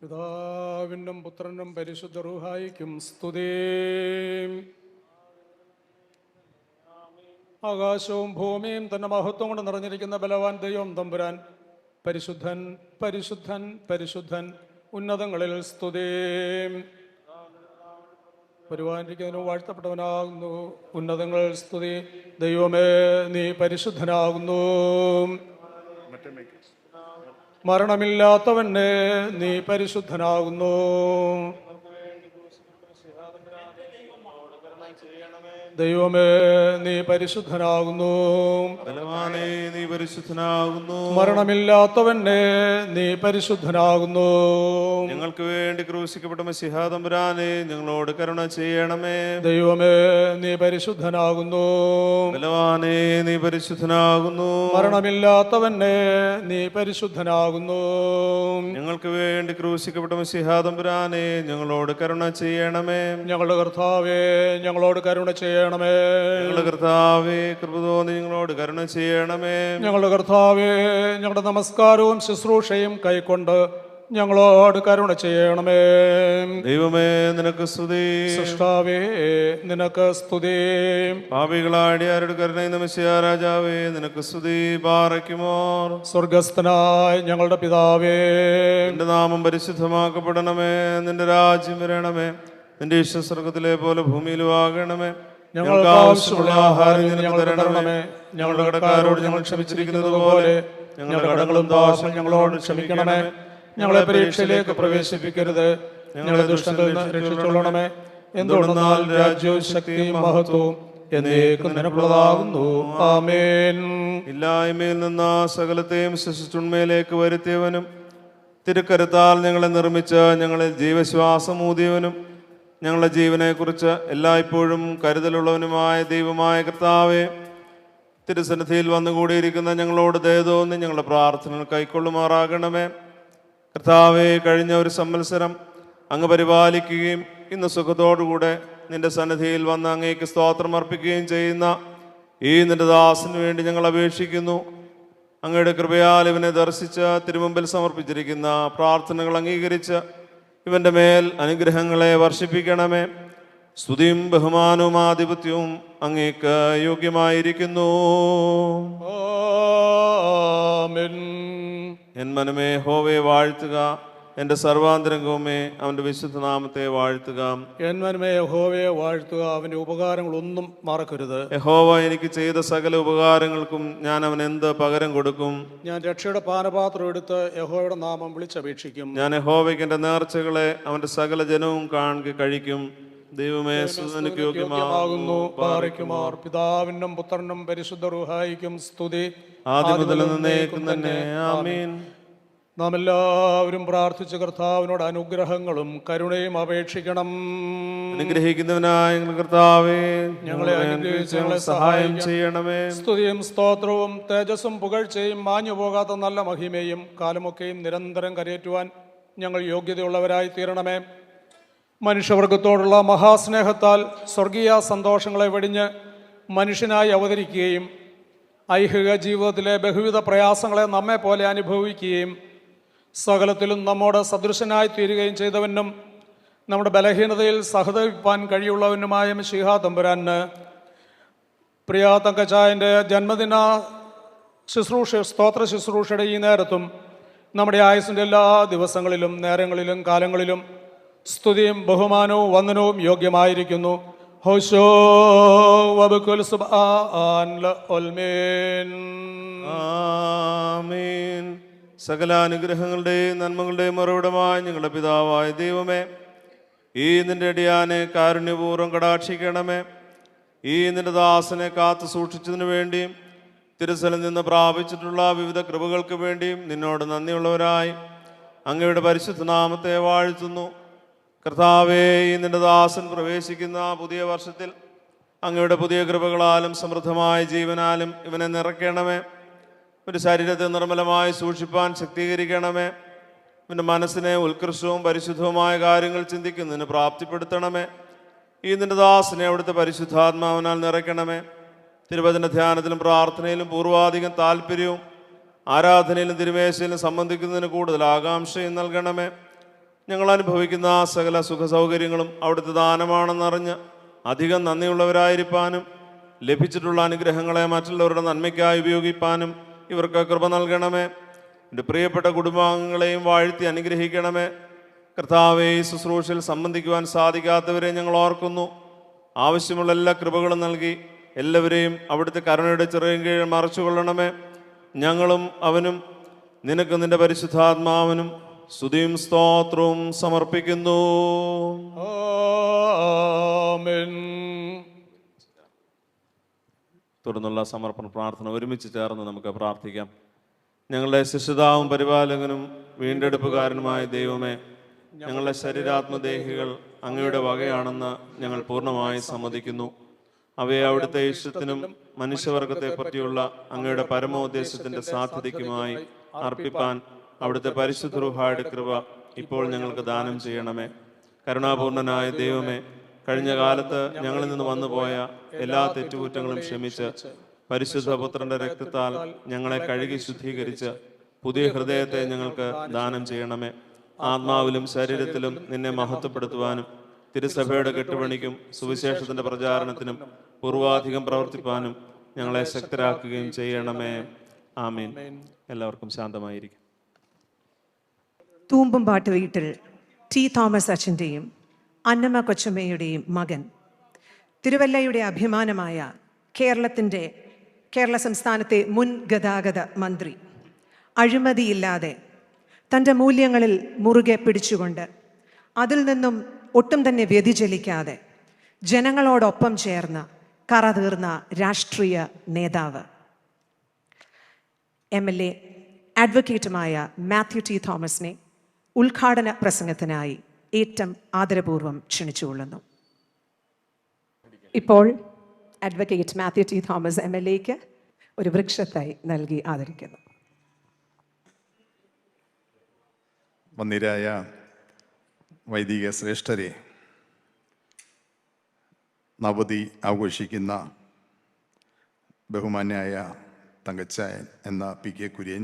പിതാവിനും പുത്രനും പരിശുദ്ധ റൂഹായിക്കും സ്തുതി. ആകാശവും ഭൂമിയും തന്നെ മഹത്വം കൊണ്ട് നിറഞ്ഞിരിക്കുന്ന ബലവാൻ ദൈവം തമ്പുരാൻ പരിശുദ്ധൻ പരിശുദ്ധൻ പരിശുദ്ധൻ, ഉന്നതങ്ങളിൽ സ്തുതി. പരിപാലിക്കുന്നതിനും വാഴ്ത്തപ്പെട്ടവനാകുന്നു, ഉന്നതങ്ങളിൽ സ്തുതി. ദൈവമേ, നീ പരിശുദ്ധനാകുന്നു. മരണമില്ലാത്തവനെ നീ പരിശുദ്ധനാകുന്നു. ദൈവമേ, നീ പരിശുദ്ധനാകുന്നു. ബലവാനേ, നീ പരിശുദ്ധനാകുന്നു. മരണമില്ലാത്തവനെ നീ പരിശുദ്ധനാകുന്നു. ഞങ്ങൾക്ക് വേണ്ടി ക്രൂശിക്കപ്പെട്ട മശിഹാ തമ്പുരാനെ, ഞങ്ങളോട് കരുണ ചെയ്യണമേ. ദൈവമേ, നീ പരിശുദ്ധനാകുന്നു. ബലവാനേ, നീ പരിശുദ്ധനാകുന്നു. മരണമില്ലാത്തവനെ നീ പരിശുദ്ധനാകുന്നു. ഞങ്ങൾക്ക് വേണ്ടി ക്രൂശിക്കപ്പെട്ട മശിഹാ തമ്പുരാനെ, ഞങ്ങളോട് കരുണ ചെയ്യണമേ. ഞങ്ങളുടെ കർത്താവേ, ഞങ്ങളോട് കരുണ ചെയ്യണമേ. ഞങ്ങളുടെ കർത്താവേ, കൃപ തോന്നി ഞങ്ങളോട് കരുണ ചെയ്യണമേ. ഞങ്ങളുടെ കർത്താവേ, ഞങ്ങളുടെ നമസ്കാരവും ശുശ്രൂഷയും കൈക്കൊണ്ട് ഞങ്ങളോട് കരുണ ചെയ്യണമേ. ദൈവമേ, നിനക്ക് സ്തുതി. സൃഷ്ടാവേ, നിനക്ക് സ്തുതി. പാപികളാടിയാരുടെ കരുണ മശിഹാ രാജാവേ, നിനക്ക് സ്തുതി. പാറയ്ക്കുമോർ. സ്വർഗസ്ഥനായ ഞങ്ങളുടെ പിതാവേ, നിന്റെ നാമം പരിശുദ്ധമാക്കപ്പെടണമേ. നിന്റെ രാജ്യം വരണമേ. നിന്റെ ഇഷ്ടം സ്വർഗത്തിലെ പോലെ ഭൂമിയിലും ആകണമേ. ഞങ്ങൾക്ക് ആവശ്യമുള്ള ആഹാരം ഞങ്ങൾക്ക് തരണമേ. ഞങ്ങളുടെ കടക്കാരോട് ഞങ്ങൾ ക്ഷമിച്ചിരിക്കുന്നത് പോലെ ഞങ്ങളുടെ കടങ്ങളും ദോഷങ്ങളും ഞങ്ങളോട് ക്ഷമിക്കണമേ. ഞങ്ങളെ പരീക്ഷയിലേക്ക് പ്രവേശിപ്പിക്കരുത്, ഞങ്ങളെ ദുഷ്ടങ്ങളിൽ നിന്ന് രക്ഷിച്ചുകൊള്ളണമേ. എന്തുകൊണ്ടെന്നാൽ രാജ്യവും ശക്തിയും മഹത്വവും എന്നേക്കും നിനക്കുള്ളതാകുന്നു. ആമേൻ. ഇല്ലായ്മയിൽ നിന്ന് സകലത്തെയും സൃഷ്ടിച്ചുണ്മയിലേക്ക് വരുത്തിയവനും തിരുക്കരത്താൽ ഞങ്ങളെ നിർമ്മിച്ച് ഞങ്ങളിൽ ജീവശ്വാസം ഊതിയവനും ഞങ്ങളുടെ ജീവനെക്കുറിച്ച് എല്ലായ്പ്പോഴും കരുതലുള്ളവനുമായ ദൈവമായ കർത്താവേ, തിരുസന്നിധിയിൽ വന്നുകൂടിയിരിക്കുന്ന ഞങ്ങളോട് ദയ തോന്നി ഞങ്ങളുടെ പ്രാർത്ഥനകൾ കൈക്കൊള്ളുമാറാകണമേ. കർത്താവേ, കഴിഞ്ഞ ഒരു സംവത്സരം അങ്ങ് പരിപാലിക്കുകയും ഇന്ന് സുഖത്തോടുകൂടെ നിന്റെ സന്നിധിയിൽ വന്ന് അങ്ങേക്ക് സ്തോത്രം അർപ്പിക്കുകയും ചെയ്യുന്ന ഈ നിന്റെ ദാസന് വേണ്ടി ഞങ്ങൾ അപേക്ഷിക്കുന്നു. അങ്ങയുടെ കൃപയാൽ ഇവനെ ദർശിച്ച് തിരുമുമ്പിൽ സമർപ്പിച്ചിരിക്കുന്ന പ്രാർത്ഥനകൾ അംഗീകരിച്ച് ഇവന്റെ മേൽ അനുഗ്രഹങ്ങളെ വർഷിപ്പിക്കണമേ. സ്തുതിയും ബഹുമാനവും ആധിപത്യവും അങ്ങേക്ക് യോഗ്യമായിരിക്കുന്നു. ആമേൻ. എൻ മനമേ യഹോവയെ വാഴ്ത്തുക, എൻ്റെ സർവാന്തരംഗവുമേ അവൻ്റെ വിശുദ്ധ നാമത്തെ വാഴ്ത്തുക. എൻ മനമേ യഹോവയെ വാഴ്ത്തുക, അവന്റെ ഉപകാരങ്ങളൊന്നും മറക്കരുത്. യഹോവ എനിക്ക് ചെയ്ത സകല ഉപകാരങ്ങൾക്കും ഞാൻ അവൻ എന്ത് പകരം കൊടുക്കും? ഞാൻ രക്ഷയുടെ പാനപാത്രം എടുത്ത് യഹോവയുടെ നാമം വിളിച്ചപേക്ഷിക്കും. ഞാൻ യഹോവയ്ക്ക് എൻ്റെ നേർച്ചകളെ അവൻ്റെ സകല ജനവും കാണുക കഴിക്കും. ദൈവമേ, സ്തുതിക്ക് യോഗ്യമാകുന്നു. പാറയ്ക്കുമാർ. പിതാവിനും പുത്രനും പരിശുദ്ധ റൂഹായിക്കും സ്തുതി, ആദ്യം മുതൽ എന്നേക്കും തന്നെ. ആമീൻ. നാം എല്ലാവരും പ്രാർത്ഥിച്ച കർത്താവിനോട് അനുഗ്രഹങ്ങളും കരുണയും അപേക്ഷിക്കണം. അനുഗ്രഹിക്കുന്നവനായ ഞങ്ങളുടെ കർത്താവേ, ഞങ്ങളെ അനുഗ്രഹിച്ച് ഞങ്ങളെ സഹായം ചെയ്യണമേ. സ്തുതിയും സ്തോത്രവും തേജസ്സും പുകഴ്ചയും മാഞ്ഞു പോകാത്ത നല്ല മഹിമയും കാലമൊക്കെയും നിരന്തരം കരയേറ്റുവാൻ ഞങ്ങൾ യോഗ്യതയുള്ളവരായി തീരണമേ. മനുഷ്യവർഗത്തോടുള്ള മഹാസ്നേഹത്താൽ സ്വർഗീയ സന്തോഷങ്ങളെ വെടിഞ്ഞ് മനുഷ്യനായി അവതരിക്കുകയും ഐഹിക ജീവിതത്തിലെ ബഹുവിധ പ്രയാസങ്ങളെ നമ്മെ പോലെ അനുഭവിക്കുകയും സകലത്തിലും നമ്മോട് സദൃശനായി തീരുകയും ചെയ്തവനും നമ്മുടെ ബലഹീനതയിൽ സഹതപിപ്പാൻ കഴിയുള്ളവനുമായ മശീഹാ തമ്പുരാന് പ്രിയ തങ്കച്ചായൻ്റെ ജന്മദിന സ്തോത്ര ശുശ്രൂഷയുടെ ഈ നേരത്തും നമ്മുടെ ആയുസിൻ്റെ എല്ലാ ദിവസങ്ങളിലും നേരങ്ങളിലും കാലങ്ങളിലും സ്തുതിയും ബഹുമാനവും വന്ദനവും യോഗ്യമായിരിക്കുന്നു. ഹോശോ വബകുൽ സുബ്ഹാൻ ലൽമീൻ. ആമീൻ. സകല അനുഗ്രഹങ്ങളുടെയും നന്മകളുടെയും ഉറവിടമായ ഞങ്ങളുടെ പിതാവായ ദൈവമേ, ഈ നിന്റെ അടിയാനെ കാരുണ്യപൂർവ്വം കടാക്ഷിക്കണമേ. ഈ നിന്റെ ദാസനെ കാത്തു സൂക്ഷിച്ചതിനു വേണ്ടിയും തിരുസലിൽ നിന്ന് പ്രാപിച്ചിട്ടുള്ള വിവിധ കൃപകൾക്ക് വേണ്ടിയും നിന്നോട് നന്ദിയുള്ളവരായി അങ്ങയുടെ പരിശുദ്ധ നാമത്തെ വാഴ്ത്തുന്നു. കർത്താവേ, ഈ നിന്റെ ദാസൻ പ്രവേശിക്കുന്ന പുതിയ വർഷത്തിൽ അങ്ങയുടെ പുതിയ കൃപകളാലും സമൃദ്ധമായ ജീവനാലും ഇവനെ നിറയ്ക്കണമേ. ഒരു ശരീരത്തെ നിർമ്മലമായി സൂക്ഷിപ്പാൻ ശക്തീകരിക്കണമേ. ഇവൻ്റെ മനസ്സിനെ ഉത്കൃഷ്ടവും പരിശുദ്ധവുമായ കാര്യങ്ങൾ ചിന്തിക്കുന്നതിന് പ്രാപ്തിപ്പെടുത്തണമേ. ഈ നിന്റെ ദാസനെ അവിടുത്തെ പരിശുദ്ധാത്മാവിനാൽ നിറയ്ക്കണമേ. തിരുവചന ധ്യാനത്തിലും പ്രാർത്ഥനയിലും പൂർവാധികം താല്പര്യവും ആരാധനയിലും തിരുമേശയിലും സംബന്ധിക്കുന്നതിന് കൂടുതൽ ആകാംക്ഷയും നൽകണമേ. ഞങ്ങൾ അനുഭവിക്കുന്ന സകല സുഖ സൗകര്യങ്ങളും അവിടുത്തെ ദാനമാണെന്നറിഞ്ഞ് അധികം നന്ദിയുള്ളവരായിരിക്കാനും ലഭിച്ചിട്ടുള്ള അനുഗ്രഹങ്ങളെ മറ്റുള്ളവരുടെ നന്മയ്ക്കായി ഉപയോഗിപ്പാനും ഇവർക്ക് കൃപ നൽകണമേ. എൻ്റെ പ്രിയപ്പെട്ട കുടുംബാംഗങ്ങളെയും വാഴ്ത്തി അനുഗ്രഹിക്കണമേ. കർത്താവേ, ശുശ്രൂഷയിൽ സംബന്ധിക്കുവാൻ സാധിക്കാത്തവരെ ഞങ്ങൾ ഓർക്കുന്നു. ആവശ്യമുള്ള എല്ലാ കൃപകളും നൽകി എല്ലാവരെയും അവിടുത്തെ കരുണയുടെ ചെറിയ കീഴിൽ മറച്ചുകൊള്ളണമേ. ഞങ്ങളും അവനും നിനക്ക് നിന്റെ പരിശുദ്ധാത്മാവിനും സ്തുതിയും സ്തോത്രവും സമർപ്പിക്കുന്നു. ആമേൻ. തുടർന്നുള്ള സമർപ്പണ പ്രാർത്ഥന ഒരുമിച്ച് ചേർന്ന് നമുക്ക് പ്രാർത്ഥിക്കാം. ഞങ്ങളുടെ ശിശുതാവും പരിപാലകനും വീണ്ടെടുപ്പുകാരനുമായ ദൈവമേ, ഞങ്ങളുടെ ശരീരാത്മദേഹികൾ അങ്ങയുടെ വകയാണെന്ന് ഞങ്ങൾ പൂർണ്ണമായി സമ്മതിക്കുന്നു. അവയെ അവിടുത്തെ ഇഷ്ടത്തിനും മനുഷ്യവർഗത്തെ പറ്റിയുള്ള അങ്ങയുടെ പരമോദ്ദേശത്തിന്റെ സാധ്യതയ്ക്കുമായി അർപ്പിപ്പാൻ അവിടുത്തെ പരിശുദ്ധ റൂഹായുടെ കൃപ ഇപ്പോൾ ഞങ്ങൾക്ക് ദാനം ചെയ്യണമേ. കരുണാപൂർണനായ ദൈവമേ, കഴിഞ്ഞ കാലത്ത് ഞങ്ങളിൽ നിന്ന് വന്നുപോയ എല്ലാ തെറ്റുകുറ്റങ്ങളും ക്ഷമിച്ച് പരിശുദ്ധ പുത്രന്റെ രക്തത്താൽ ഞങ്ങളെ കഴുകി ശുദ്ധീകരിച്ച് പുതിയ ഹൃദയത്തെ ഞങ്ങൾക്ക് ദാനം ചെയ്യണമേ. ആത്മാവിലും ശരീരത്തിലും നിന്നെ മഹത്വപ്പെടുത്തുവാനും തിരുസഭയുടെ കെട്ടുപണിക്കും സുവിശേഷത്തിന്റെ പ്രചാരണത്തിനും പൂർവാധികം പ്രവർത്തിപ്പാനും ഞങ്ങളെ ശക്തരാക്കുകയും ചെയ്യണമേ. ആമീൻ. എല്ലാവർക്കും ശാന്തമായിരിക്കും. തൂമ്പുംപാട്ട് വീട്ടിൽ ടി തോമസ് അച്ഛൻ്റെയും അന്നമ്മ കൊച്ചമ്മയുടെയും മകൻ, തിരുവല്ലയുടെ അഭിമാനമായ കേരള സംസ്ഥാനത്തെ മുൻ ഗതാഗത മന്ത്രി, അഴിമതിയില്ലാതെ തൻ്റെ മൂല്യങ്ങളിൽ മുറുകെ പിടിച്ചുകൊണ്ട് അതിൽ നിന്നും ഒട്ടും തന്നെ വ്യതിചലിക്കാതെ ജനങ്ങളോടൊപ്പം ചേർന്ന് കറതീർന്ന രാഷ്ട്രീയ നേതാവ് MLA അഡ്വക്കേറ്റുമായ മാത്യു ടി തോമസിനെ ഉദ്ഘാടന പ്രസംഗത്തിനായി ഏറ്റവും ആദരപൂർവ്വം ക്ഷണിച്ചുകൊള്ളുന്നു. ഇപ്പോൾ അഡ്വക്കേറ്റ് മാത്യു ടി തോമസ് MLAക്ക് ഒരു വൃക്ഷത്തൈ നൽകി ആദരിക്കുന്നു. വന്ദിരായ വൈദിക ശ്രേഷ്ഠരെ, നവതി ആഘോഷിക്കുന്ന ബഹുമാന്യായ തങ്കച്ചായൻ എന്ന PK കുര്യൻ,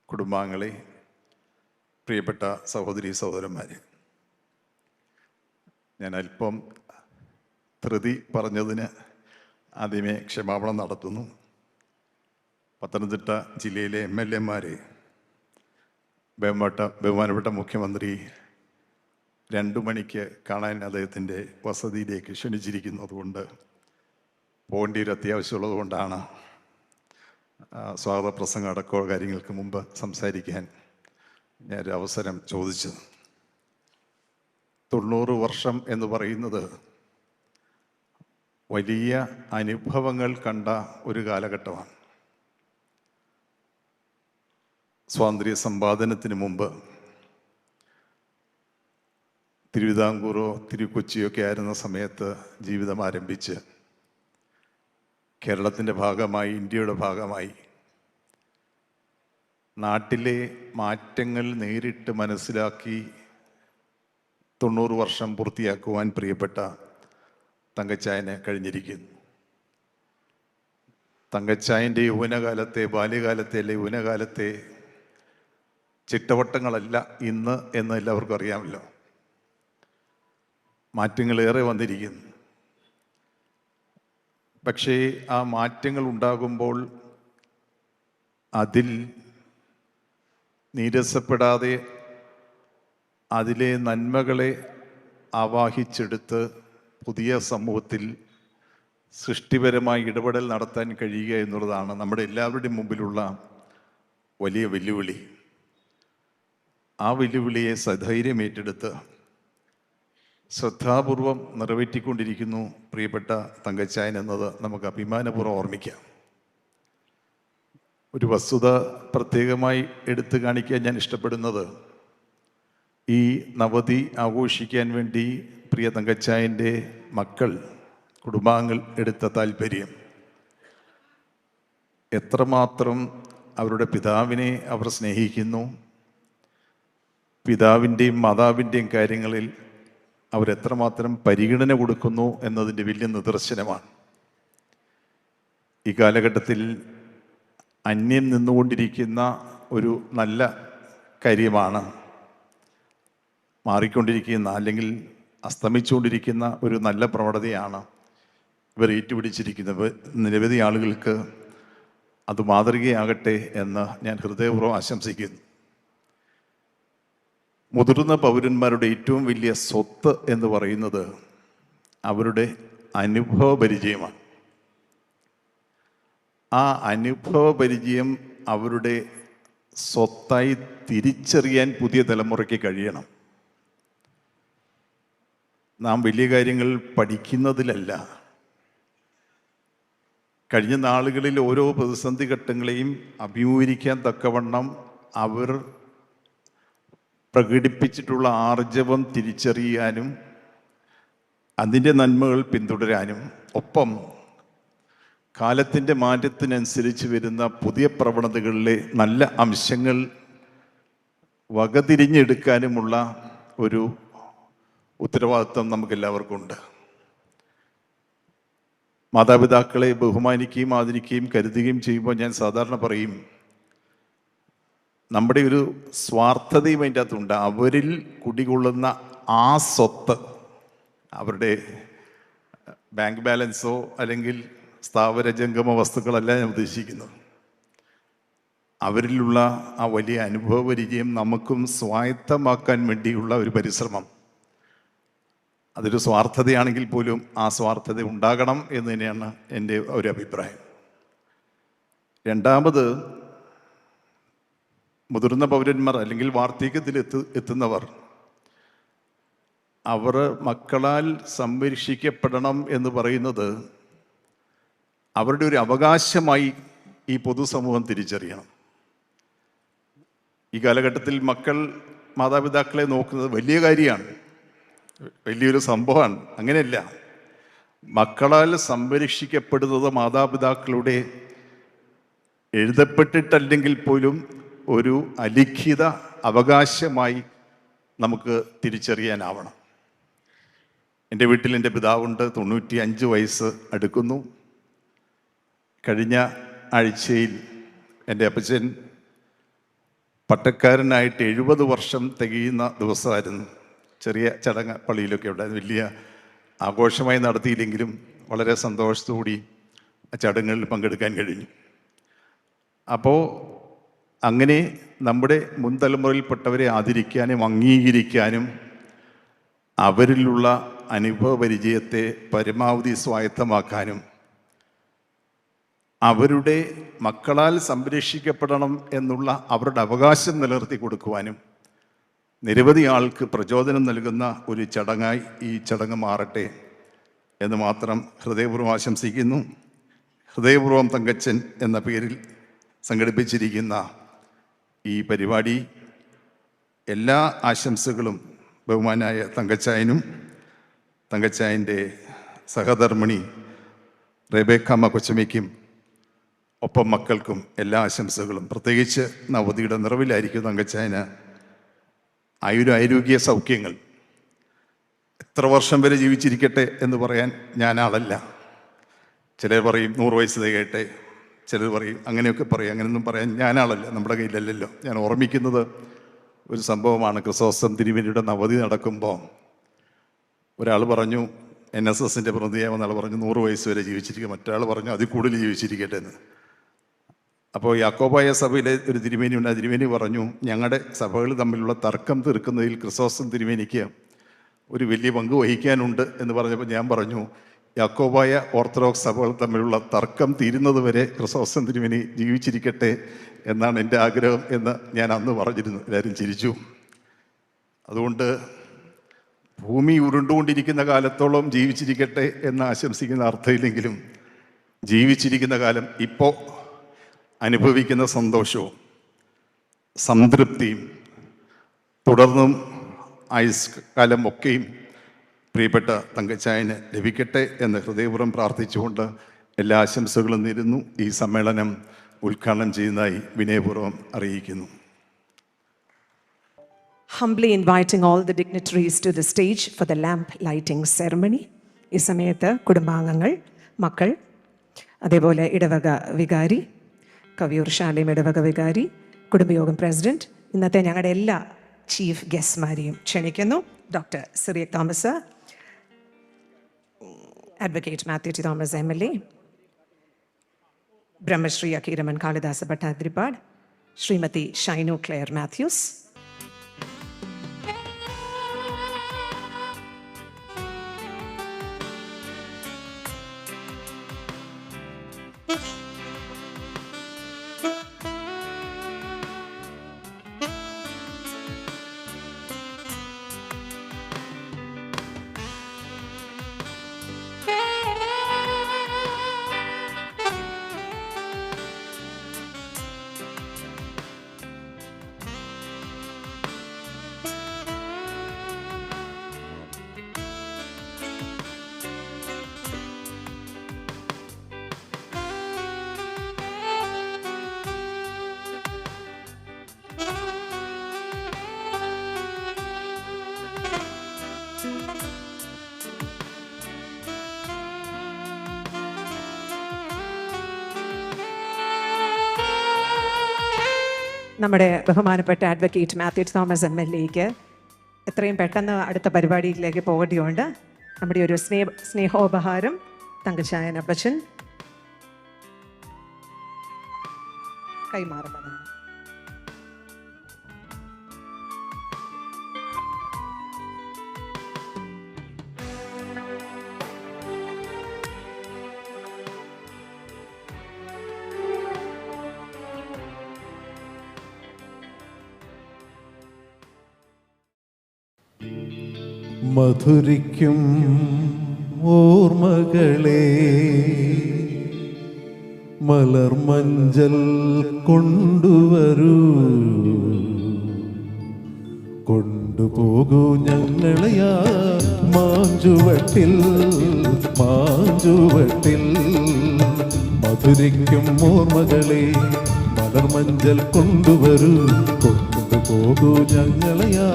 കുടുംബാംഗങ്ങളെ, പ്രിയപ്പെട്ട സഹോദരി സഹോദരന്മാരെ, ഞാൻ അല്പം ധൃതി പറഞ്ഞതിന് ആദ്യമേ ക്ഷമാപണം നടത്തുന്നു. പത്തനംതിട്ട ജില്ലയിലെ MLAമാരെ ബഹുമാനപ്പെട്ട മുഖ്യമന്ത്രി 2 മണിക്ക് കാണാൻ അദ്ദേഹത്തിൻ്റെ വസതിയിലേക്ക് ക്ഷണിച്ചിരിക്കുന്നതുകൊണ്ട് പോകേണ്ട ഒരു അത്യാവശ്യമുള്ളത് കൊണ്ടാണ് സ്വാഗത പ്രസംഗം അടക്കമുള്ള കാര്യങ്ങൾക്ക് മുമ്പ് സംസാരിക്കാൻ ഞാനൊരു അവസരം ചോദിച്ചത്. 90 വർഷം എന്ന് പറയുന്നത് വലിയ അനുഭവങ്ങൾ കണ്ട ഒരു കാലഘട്ടമാണ്. സ്വാതന്ത്ര്യ സമ്പാദനത്തിന് മുമ്പ് തിരുവിതാംകൂറോ തിരുക്കൊച്ചിയോ ഒക്കെ ആയിരുന്ന സമയത്ത് ജീവിതം ആരംഭിച്ച് കേരളത്തിൻ്റെ ഭാഗമായി, ഇന്ത്യയുടെ ഭാഗമായി നാട്ടിലെ മാറ്റങ്ങൾ നേരിട്ട് മനസ്സിലാക്കി 90 വർഷം പൂർത്തിയാക്കുവാൻ പ്രിയപ്പെട്ട തങ്കച്ചായന് കഴിഞ്ഞിരിക്കുന്നു. തങ്കച്ചായൻ്റെ ബാല്യകാലത്തെ യൗവനകാലത്തെ ചിട്ടവട്ടങ്ങളല്ല ഇന്ന് എന്ന് എല്ലാവർക്കും അറിയാമല്ലോ. മാറ്റങ്ങളേറെ വന്നിരിക്കുന്നു. പക്ഷേ ആ മാറ്റങ്ങൾ ഉണ്ടാകുമ്പോൾ അതിൽ നീരസപ്പെടാതെ അതിലെ നന്മകളെ ആവാഹിച്ചെടുത്ത് പുതിയ സമൂഹത്തിൽ സൃഷ്ടിപരമായി ഇടപെടൽ നടത്താൻ കഴിയുക എന്നുള്ളതാണ് നമ്മുടെ എല്ലാവരുടെയും മുമ്പിലുള്ള വലിയ വെല്ലുവിളി. ആ വെല്ലുവിളിയെ സധൈര്യം ഏറ്റെടുത്ത് ശ്രദ്ധാപൂർവം നിറവേറ്റിക്കൊണ്ടിരിക്കുന്നു പ്രിയപ്പെട്ട തങ്കച്ചായൻ എന്നത് നമുക്ക് അഭിമാനപൂർവ്വം ഓർമ്മിക്കാം. ഒരു വസ്തുത പ്രത്യേകമായി എടുത്തു കാണിക്കാൻ ഞാൻ ഇഷ്ടപ്പെടുന്നത്, ഈ നവതി ആഘോഷിക്കാൻ വേണ്ടി പ്രിയ തങ്കച്ചായൻ്റെ കുടുംബാംഗങ്ങൾ എടുത്ത താല്പര്യം, എത്രമാത്രം അവരുടെ പിതാവിനെ അവർ സ്നേഹിക്കുന്നു, പിതാവിൻ്റെയും മാതാവിൻ്റെയും കാര്യങ്ങളിൽ അവരെത്രമാത്രം പരിഗണന കൊടുക്കുന്നു എന്നതിൻ്റെ വലിയ നിദർശനമാണ്. ഈ കാലഘട്ടത്തിൽ അന്യം നിന്നുകൊണ്ടിരിക്കുന്ന ഒരു നല്ല കാര്യമാണ് മാറിക്കൊണ്ടിരിക്കുന്ന അല്ലെങ്കിൽ അസ്തമിച്ചുകൊണ്ടിരിക്കുന്ന ഒരു നല്ല പ്രവണതയാണ് ഇവർ ഏറ്റുപിടിച്ചിരിക്കുന്നത്. നിരവധി ആളുകൾക്ക് അത് മാതൃകയാകട്ടെ എന്ന് ഞാൻ ഹൃദയപൂർവ്വം ആശംസിക്കുന്നു. മുതിർന്ന പൗരന്മാരുടെ ഏറ്റവും വലിയ സ്വത്ത് എന്ന് പറയുന്നത് അവരുടെ അനുഭവ പരിചയമാണ്. ആ അനുഭവ പരിചയം അവരുടെ സ്വത്തായി തിരിച്ചറിയാൻ പുതിയ തലമുറയ്ക്ക് കഴിയണം. നാം വലിയ കാര്യങ്ങൾ പഠിക്കുന്നതിലല്ല, കഴിഞ്ഞ നാളുകളിൽ ഓരോ പ്രതിസന്ധി ഘട്ടങ്ങളെയും അഭിമുഖീകരിക്കാൻ തക്കവണ്ണം അവർ പ്രകടിപ്പിച്ചിട്ടുള്ള ആർജവം തിരിച്ചറിയാനും അതിൻ്റെ നന്മകൾ പിന്തുടരാനും ഒപ്പം കാലത്തിൻ്റെ മാറ്റത്തിനനുസരിച്ച് വരുന്ന പുതിയ പ്രവണതകളിലെ നല്ല അംശങ്ങൾ വകതിരിഞ്ഞെടുക്കാനുമുള്ള ഒരു ഉത്തരവാദിത്വം നമുക്കെല്ലാവർക്കും ഉണ്ട്. മാതാപിതാക്കളെ ബഹുമാനിക്കുകയും ആദരിക്കുകയും കരുതുകയും ചെയ്യുമ്പോൾ ഞാൻ സാധാരണ പറയും, നമ്മുടെ ഒരു സ്വാർത്ഥതയും അതിൻ്റെ അകത്തുണ്ട്. അവരിൽ കുടികൊള്ളുന്ന ആ സ്വത്ത്, അവരുടെ ബാങ്ക് ബാലൻസോ അല്ലെങ്കിൽ സ്ഥാവര ജംഗമ വസ്തുക്കളല്ല ഞാൻ ഉദ്ദേശിക്കുന്നത്. അവരിലുള്ള ആ വലിയ അനുഭവ പരിചയം നമുക്കും സ്വായത്തമാക്കാൻ വേണ്ടിയുള്ള ഒരു പരിശ്രമം. അതൊരു സ്വാർത്ഥതയാണെങ്കിൽ പോലും ആ സ്വാർത്ഥത ഉണ്ടാകണം എന്ന് തന്നെയാണ് എൻ്റെ ഒരു അഭിപ്രായം. രണ്ടാമത്, മുതിർന്ന പൗരന്മാർ അല്ലെങ്കിൽ വാർദ്ധക്യത്തിൽ എത്തുന്നവർ അവർ മക്കളാൽ സംരക്ഷിക്കപ്പെടണം എന്ന് പറയുന്നത് അവരുടെ ഒരു അവകാശമായി ഈ പൊതുസമൂഹം തിരിച്ചറിയണം. ഈ കാലഘട്ടത്തിൽ മക്കൾ മാതാപിതാക്കളെ നോക്കുന്നത് വലിയ കാര്യമാണ്, വലിയൊരു സംഭവമാണ്. അങ്ങനെയല്ല, മക്കളാൽ സംരക്ഷിക്കപ്പെടുന്നത് മാതാപിതാക്കളുടെ എഴുതപ്പെട്ടിട്ടല്ലെങ്കിൽ പോലും ഒരു അലിഖിത അവകാശമായി നമുക്ക് തിരിച്ചറിയാനാവണം. എൻ്റെ വീട്ടിൽ എൻ്റെ പിതാവുണ്ട്, 95 വയസ്സ് അടുക്കുന്നു. കഴിഞ്ഞ ആഴ്ചയിൽ എൻ്റെ അപ്പച്ചൻ പട്ടക്കാരനായിട്ട് 70 വർഷം തികയുന്ന ദിവസമായിരുന്നു. ചെറിയ ചടങ്ങ് പള്ളിയിലൊക്കെ ഉണ്ടായിരുന്നു, വലിയ ആഘോഷമായി നടത്തിയില്ലെങ്കിലും വളരെ സന്തോഷത്തോടുകൂടി ആ ചടങ്ങുകളിൽ പങ്കെടുക്കാൻ കഴിഞ്ഞു. അപ്പോൾ അങ്ങനെ നമ്മുടെ മുൻതലമുറയിൽപ്പെട്ടവരെ ആദരിക്കാനും അംഗീകരിക്കാനും അവരിലുള്ള അനുഭവ പരിചയത്തെ പരമാവധി സ്വായത്തമാക്കാനും അവരുടെ മക്കളാൽ സംരക്ഷിക്കപ്പെടണം എന്നുള്ള അവരുടെ അവകാശം നിലനിർത്തി കൊടുക്കുവാനും നിരവധി ആൾക്ക് പ്രചോദനം നൽകുന്ന ഒരു ചടങ്ങായി ഈ ചടങ്ങ് മാറട്ടെ എന്ന് മാത്രം ഹൃദയപൂർവ്വം ആശംസിക്കുന്നു. ഹൃദയപൂർവ്വം തങ്കച്ചൻ എന്ന പേരിൽ സംഘടിപ്പിച്ചിരിക്കുന്ന ഈ പരിപാടി എല്ലാ ആശംസകളും ബഹുമാനായ തങ്കച്ചായനും തങ്കച്ചായൻ്റെ സഹധർമ്മിണി റെബേക്കമ്മ കൊച്ചമ്മയ്ക്കും ഒപ്പം മക്കൾക്കും എല്ലാ ആശംസകളും. പ്രത്യേകിച്ച് നവതിയുടെ നിറവിലായിരിക്കും തങ്കച്ചായന് ആരോഗ്യ സൗഖ്യങ്ങൾ. എത്ര വർഷം വരെ ജീവിച്ചിരിക്കട്ടെ എന്ന് പറയാൻ ഞാൻ ആളല്ല. ചിലർ പറയും 100 വയസ്സ് തികയട്ടെ, ചിലർ പറയും അങ്ങനെയൊക്കെ പറയും. അങ്ങനെയൊന്നും പറയാൻ ഞാനാളല്ല, നമ്മുടെ കയ്യിലല്ലല്ലോ. ഞാൻ ഓർമ്മിക്കുന്നത് ഒരു സംഭവമാണ്. ക്രിസോസ്റ്റം തിരുമേനിയുടെ നവതി നടക്കുമ്പോൾ ഒരാൾ പറഞ്ഞു, NSSൻ്റെ പ്രതിനിധിയാവുന്ന ആൾ പറഞ്ഞു 100 വയസ്സ് വരെ ജീവിച്ചിരിക്കുക. മറ്റൊരാൾ പറഞ്ഞു അതിൽ കൂടുതൽ ജീവിച്ചിരിക്കട്ടെ എന്ന്. അപ്പോൾ യാക്കോബായ സഭയിലെ ഒരു തിരുമേനിയുണ്ട്. ആ തിരുമേനി പറഞ്ഞു, ഞങ്ങളുടെ സഭകൾ തമ്മിലുള്ള തർക്കം തീർക്കുന്നതിൽ ക്രിസോസ്റ്റം തിരുമേനിക്ക് ഒരു വലിയ പങ്ക് വഹിക്കാനുണ്ട് എന്ന് പറഞ്ഞപ്പോൾ ഞാൻ പറഞ്ഞു, യാക്കോബായ ഓർത്തഡോക്സ് സഭകൾ തമ്മിലുള്ള തർക്കം തീരുന്നത് വരെ ക്രിസോസ്റ്റം തിരുമേനി ജീവിച്ചിരിക്കട്ടെ എന്നാണ് എൻ്റെ ആഗ്രഹം എന്ന് ഞാൻ അന്ന് പറഞ്ഞിരുന്നു. എല്ലാവരും ചിരിച്ചു. അതുകൊണ്ട് ഭൂമി ഉരുണ്ടുകൊണ്ടിരിക്കുന്ന കാലത്തോളം ജീവിച്ചിരിക്കട്ടെ എന്ന് ആശംസിക്കുന്ന അർത്ഥമില്ലെങ്കിലും ജീവിച്ചിരിക്കുന്ന കാലം ഇപ്പോൾ അനുഭവിക്കുന്ന സന്തോഷവും സംതൃപ്തിയും തുടർന്നും ആയുസ് കാലം ഒക്കെയും പ്രിയപ്പെട്ട തങ്കച്ചായന് ലഭിക്കട്ടെ എന്ന് ഹൃദയപൂർവ്വം പ്രാർത്ഥിച്ചുകൊണ്ട് എല്ലാ ആശംസകളും നേരുന്നു. ഈ സമ്മേളനം ഉദ്ഘാടനം ചെയ്യുന്നതായി വിനയപൂർവ്വം അറിയിക്കുന്നു. Humbly inviting all the dignitaries to the stage for the lamp lighting ceremony. ഈ സമയത്ത് കുടുംബാംഗങ്ങൾ, മക്കൾ, അതേപോലെ ഇടവക വികാരി, കവിയൂർ ശാലേം ഇടവക വികാരി, കുടുംബയോഗം പ്രസിഡന്റ്, ഇന്നത്തെ ഞങ്ങളുടെ എല്ലാ ചീഫ് ഗസ്റ്റ്മാരെയും ക്ഷണിക്കുന്നു. Doctor Cyriac Thomas, advocate Mathew T Thomas MLA, Brahmashri Akkeeraman Kalidasa Bhattathiripad, Shrimati Shynu Claire Mathews, നമ്മുടെ ബഹുമാനപ്പെട്ട അഡ്വക്കേറ്റ് മാത്യു തോമസ് MLAക്ക് എത്രയും പെട്ടെന്ന് അടുത്ത പരിപാടിയിലേക്ക് പോകേണ്ടതുകൊണ്ട് നമ്മുടെ ഒരു സ്നേഹോപഹാരം തങ്കച്ചായൻ അപ്പച്ചൻ കൈമാറുന്നതാണ്. മധുരിക്കും ഓർമ്മകളെ മലർമഞ്ചൽ കൊണ്ടുവരൂ, കൊണ്ടുപോകൂ ഞങ്ങളെയാ മാഞ്ചുവട്ടിൽ മാഞ്ചുവട്ടിൽ. മധുരിക്കും ഓർമ്മകളെ മലർമഞ്ചൽ കൊണ്ടുവരൂ, കൊണ്ടുപോകൂ ഞങ്ങളെയാ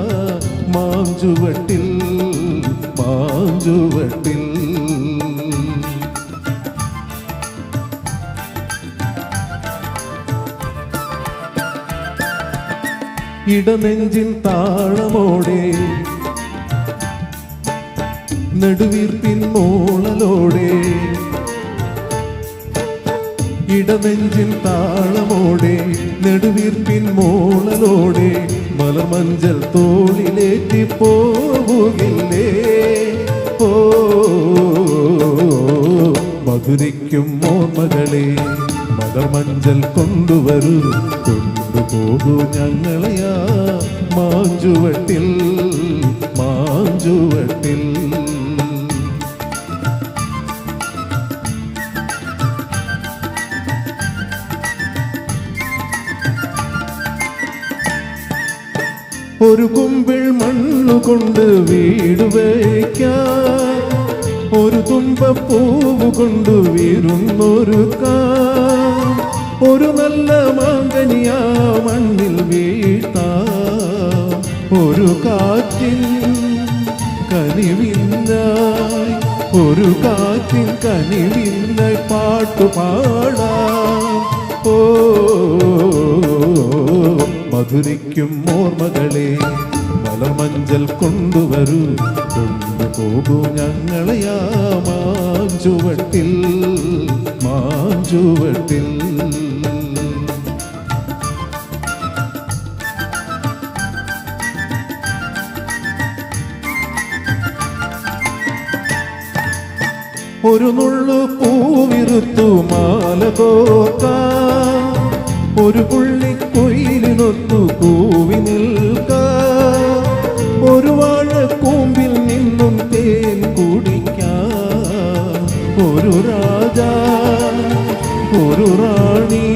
മാഞ്ചുവട്ടിൽ മാഞ്ചുവട്ടിൽ. ഇടനെഞ്ചിൻ താളമോടെ നെടുവീർപ്പിൻ മോളലോടെ, ഇടനെഞ്ചിൻ താളമോടെ നെടുവീർപ്പിൻ മോളലോടെ മലർമഞ്ചൽ തോളിലേറ്റി പോവുകില്ലേ ഓ. മധുരിക്കും ഓർമ്മകളെ മലർമഞ്ചൽ കൊണ്ടുവരൂ, കൊണ്ടുപോകൂ ഞങ്ങളെയാ മാഞ്ചുവട്ടിൽ മാഞ്ചുവട്ടിൽ. ഒരു കുമ്പിൾ മണ്ണുകൊണ്ട് വീട് വയ്ക്കാൻ, ഒരു തുമ്പപ്പൂവ് കൊണ്ട് വിരുന്നൊരുക്കാൻ, ഒരു നല്ല മാങ്കനിയാ മണ്ണിൽ വീഴ്ത്താം, ഒരു കാറ്റിൻ കനിവിന്നായി ഒരു കാറ്റിൻ കനിവിന്നായി പാട്ടുപാടാം ഓ. മധുരിക്കും ഓർമ്മകളെ മലർമഞ്ചൽ കൊണ്ടുവരൂ, കൊണ്ടുപോകൂ ഞങ്ങളെയാ മാഞ്ചുവട്ടിൽ മാഞ്ചുവട്ടിൽ. ഒരു നുള്ളു പൂവിറുത്തു മാല കോർക്കാൻ, ഒരു പുള്ളിക്കൊയിലിനൊത്തു കൂവി നിൽക്കാൻ, ഒരു വാഴക്കൂമ്പിൽ നിന്നും തേൻ കുടിക്കാൻ, ഒരു രാജാ ഒരു റാണി,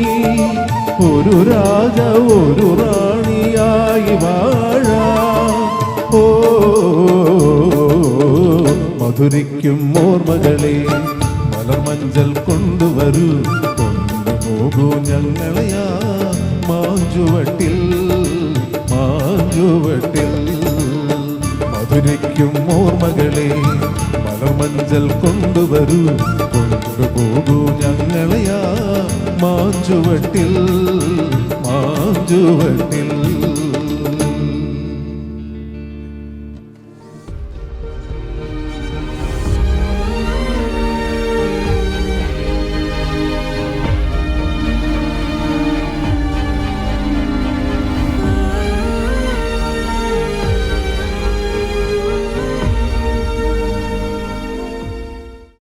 ഒരു രാജ ഒരു റാണിയായി വാഴാം ഓ. മധുരിക്കും ഓർമ്മകളെ മലർമഞ്ചൽ കൊണ്ടുവരൂ, കൊണ്ടുപോകൂ ഞങ്ങളെയാ മാഞ്ചുവട്ടിൽ മാഞ്ചുവട്ടിൽ. മധുരിക്കും ഓർമ്മകളെ മലർമഞ്ചൽ കൊണ്ടുവരൂ, കൊണ്ടുപോകൂ ഞങ്ങളെയാ മാഞ്ചുവട്ടിൽ മാഞ്ചുവട്ടിൽ.